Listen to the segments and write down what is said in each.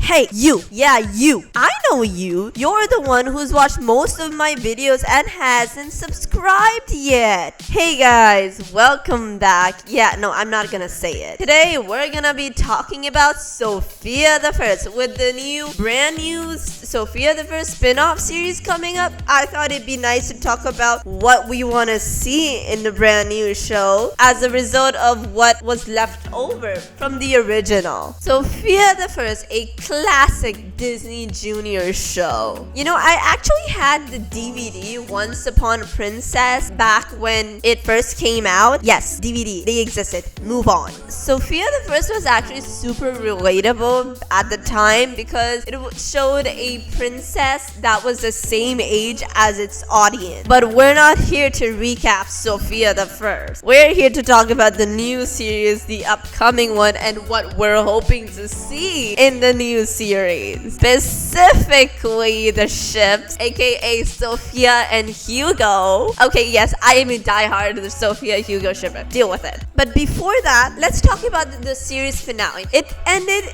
Hey, you! Yeah, you! I know you! You're the one who's watched most of my videos and hasn't subscribed yet! Hey guys, welcome back. Yeah, no, I'm not gonna say it. Today, we're gonna be talking about Sopia the First with the brand new Sopia the First spin-off series coming up. I thought it'd be nice to talk about what we want to see in the brand new show as a result of what was left over from the original. Sopia the First, a classic Disney Junior show. You know, I actually had the DVD Once Upon a Princess back when it first came out. Yes, DVD, they existed. Move on. Sopia the First was actually super relatable at the time because it showed a princess that was the same age as its audience. But we're not here to recap Sopia the First. We're here to talk about the new series, the upcoming one, and what we're hoping to see in the new series. Specifically, the ships, aka Sofia and Hugo. Okay, yes, I am a diehard Sofia Hugo shipper. Deal with it. But before that, let's talk about the series finale. It ended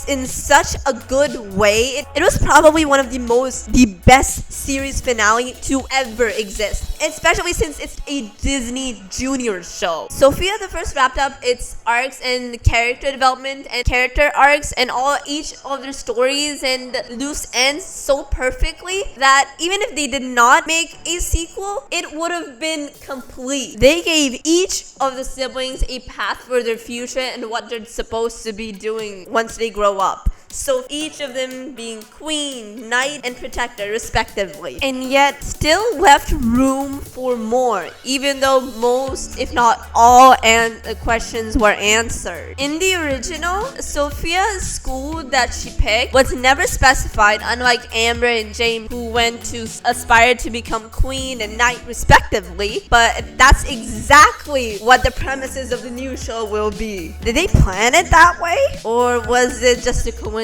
in such a good way. It was probably one of the best series finale to ever exist, especially since it's a Disney Junior show. Sopia the First wrapped up its arcs and character development and character arcs and each of their stories and loose ends so perfectly that even if they did not make a sequel, it would have been complete. They gave each of the siblings a path for their future and what they're supposed to be doing once they grow up. So each of them being queen, knight, and protector respectively. And yet still left room for more, even though most, if not all, questions were answered. In the original, Sofia's school that she picked was never specified, unlike Amber and James, who went to aspire to become queen and knight respectively. But that's exactly what the premises of the new show will be. Did they plan it that way? Or was it just a coincidence?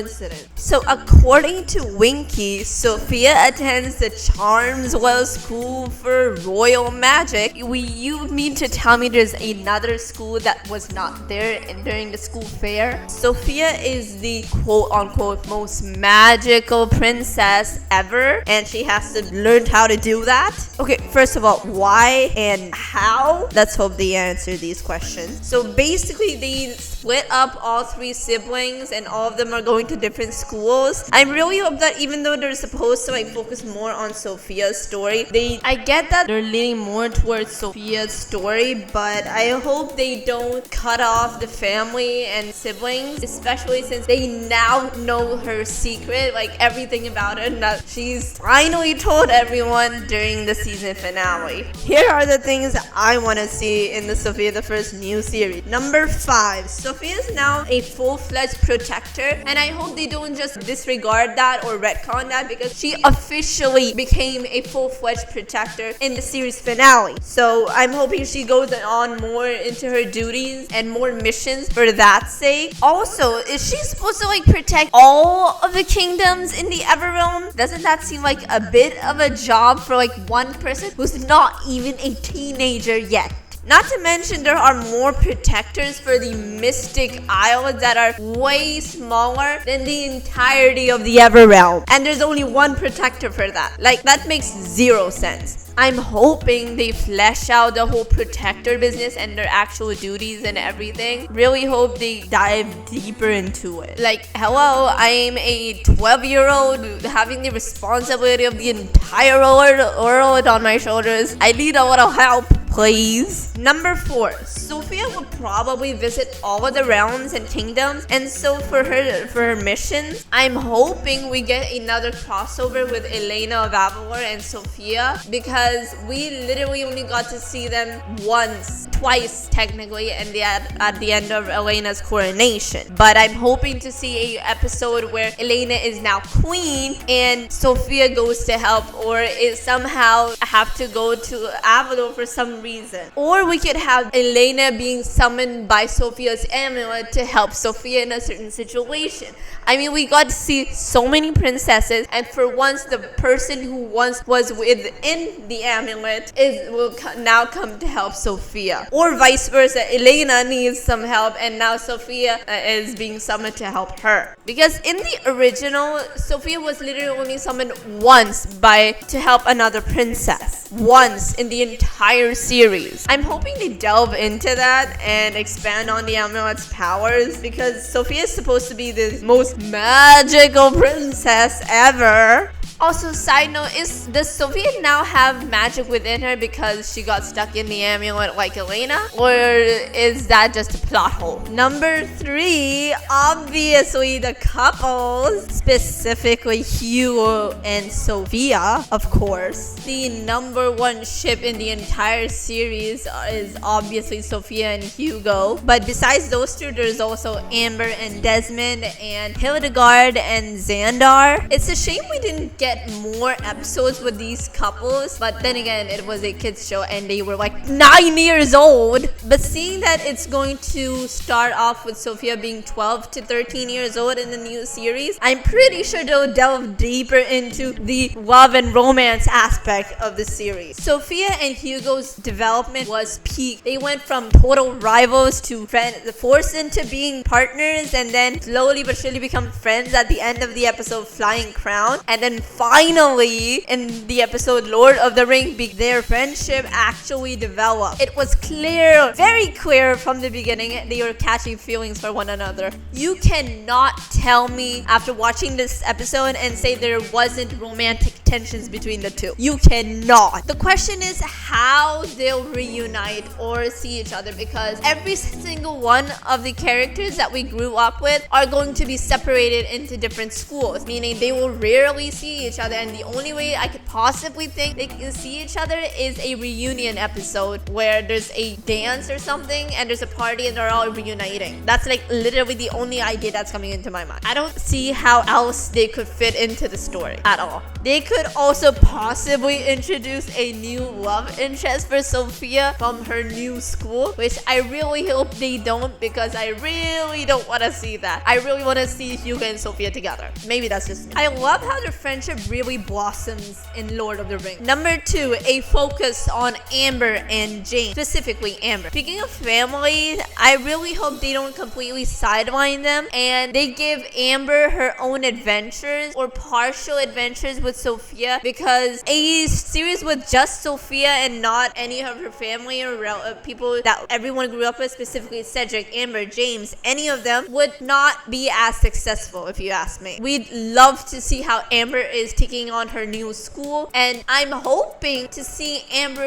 So according to Winky, Sofia attends the Charmswell School for Royal Magic. You mean to tell me there's another school that was not there during the school fair? Sofia is the quote-unquote most magical princess ever, and she has to learn how to do that. Okay, first of all, why and how? Let's hope they answer these questions. So basically, they split up all three siblings, and all of them are going to different schools. I really hope that even though they're supposed to focus more on Sofia's story, I get that they're leaning more towards Sofia's story, but I hope they don't cut off the family and siblings, especially since they now know her secret, everything about her that she's finally told everyone during the season finale. Here are the things I want to see in the Sopia the First new series. Number 5, Sofia is now a full-fledged protector, and I hope they don't just disregard that or retcon that, because she officially became a full-fledged protector in the series finale. So I'm hoping she goes on more into her duties and more missions for that sake. Also, is she supposed to protect all of the kingdoms in the Everrealm? Doesn't that seem like a bit of a job for one person who's not even a teenager yet? Not to mention there are more protectors for the Mystic Isles that are way smaller than the entirety of the Everrealm. And there's only one protector for that. That makes zero sense. I'm hoping they flesh out the whole protector business and their actual duties and everything. Really hope they dive deeper into it. Hello, I'm a 12-year-old having the responsibility of the entire world on my shoulders. I need a little help, please. Number 4, Sofia will probably visit all of the realms and kingdoms, and so for her missions, I'm hoping we get another crossover with Elena of Avalor and Sofia, because we literally only got to see them twice technically, and at the end of Elena's coronation. But I'm hoping to see a episode where Elena is now queen and Sofia goes to help, or is somehow have to go to Avalor for some reason. Or we could have Elena being summoned by Sofia's amulet to help Sofia in a certain situation. I mean, we got to see so many princesses, and for once, the person who once was within the the amulet will now come to help Sofia. Or vice versa, Elena needs some help and now Sofia is being summoned to help her. Because in the original, Sofia was literally only summoned once to help another princess. Once in the entire series. I'm hoping they delve into that and expand on the amulet's powers, because Sofia is supposed to be the most magical princess ever. Also, side note, does Sofia now have magic within her because she got stuck in the amulet like Elena? Or is that just a plot hole? Number 3, obviously the couples, specifically Hugo and Sofia, of course. The number 1 ship in the entire series is obviously Sofia and Hugo. But besides those two, there's also Amber and Desmond and Hildegard and Xandar. It's a shame we didn't get more episodes with these couples, but then again, it was a kids show and they were like 9 years old. But seeing that it's going to start off with Sofia being 12 to 13 years old in the new series, I'm pretty sure they'll delve deeper into the love and romance aspect of the series. Sofia and Hugo's development was peak. They went from total rivals to forced into being partners, and then slowly but surely become friends at the end of the episode Flying Crown. And then finally, in the episode Lord of the Ring, their friendship actually developed. It was clear, very clear from the beginning, they were catching feelings for one another. You cannot tell me after watching this episode and say there wasn't romantic tensions between the two. You cannot. The question is how they'll reunite or see each other, because every single one of the characters that we grew up with are going to be separated into different schools, meaning they will rarely see each other, and the only way I could possibly think they can see each other is a reunion episode where there's a dance or something and there's a party and they're all reuniting. That's like literally the only idea that's coming into my mind. I don't see how else they could fit into the story at all. They could also possibly introduce a new love interest for Sofia from her new school, which I really hope they don't, because I really don't want to see that. I really want to see Hugo and Sofia together. Maybe that's just me. I love how their friendship really blossoms in Lord of the Rings. Number 2, a focus on Amber and James, specifically Amber. Speaking of family, I really hope they don't completely sideline them and they give Amber her own adventures or partial adventures with Sofia, because a series with just Sofia and not any of her family or people that everyone grew up with, specifically Cedric, Amber, James, any of them, would not be as successful if you ask me. We'd love to see how Amber is taking on her new school, and I'm hoping to see Amber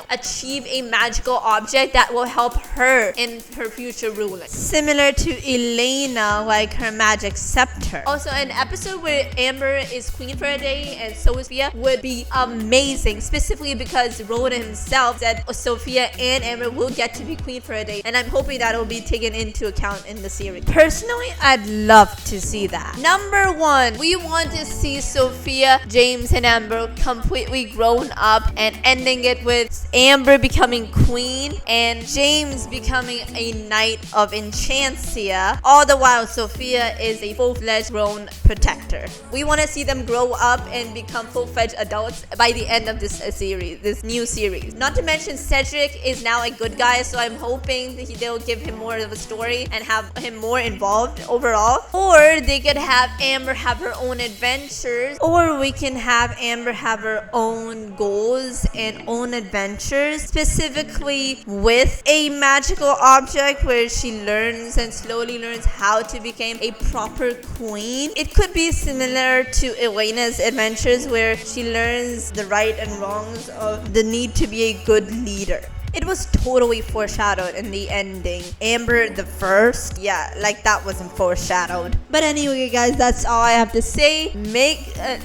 achieve a magical object that will help her in her future ruling, similar to Elena, like her magic scepter. Also, an episode where Amber is queen for a day and Sofia would be amazing, specifically because Ronan himself said Sofia and Amber will get to be queen for a day, and I'm hoping that will be taken into account in the series. Personally, I'd love to see that. Number 1, we want to see Sofia, James, and Amber completely grown up and ending it with Amber becoming queen and James becoming a knight of Enchantia, all the while Sofia is a full-fledged grown protector. We want to see them grow up and become full-fledged adults by the end of this series, this new series. Not to mention Cedric is now a good guy, so I'm hoping that they'll give him more of a story and have him more involved overall. Or they could have Amber have her own adventures, or we can have Amber have her own goals and own adventures, specifically with a magical object where she learns and slowly learns how to become a proper queen. It could be similar to Elena's adventures where she learns the right and wrongs of the need to be a good leader. It was totally foreshadowed in the ending. Amber the First, yeah, like that wasn't foreshadowed. But anyway, guys, that's all I have to say.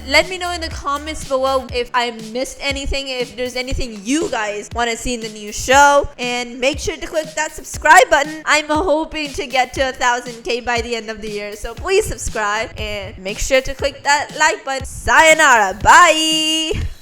Let me know in the comments below if I missed anything, if there's anything you guys want to see in the new show, and make sure to click that subscribe button. I'm hoping to get to 1,000K by the end of the year, so please subscribe and make sure to click that like button. Sayonara, bye.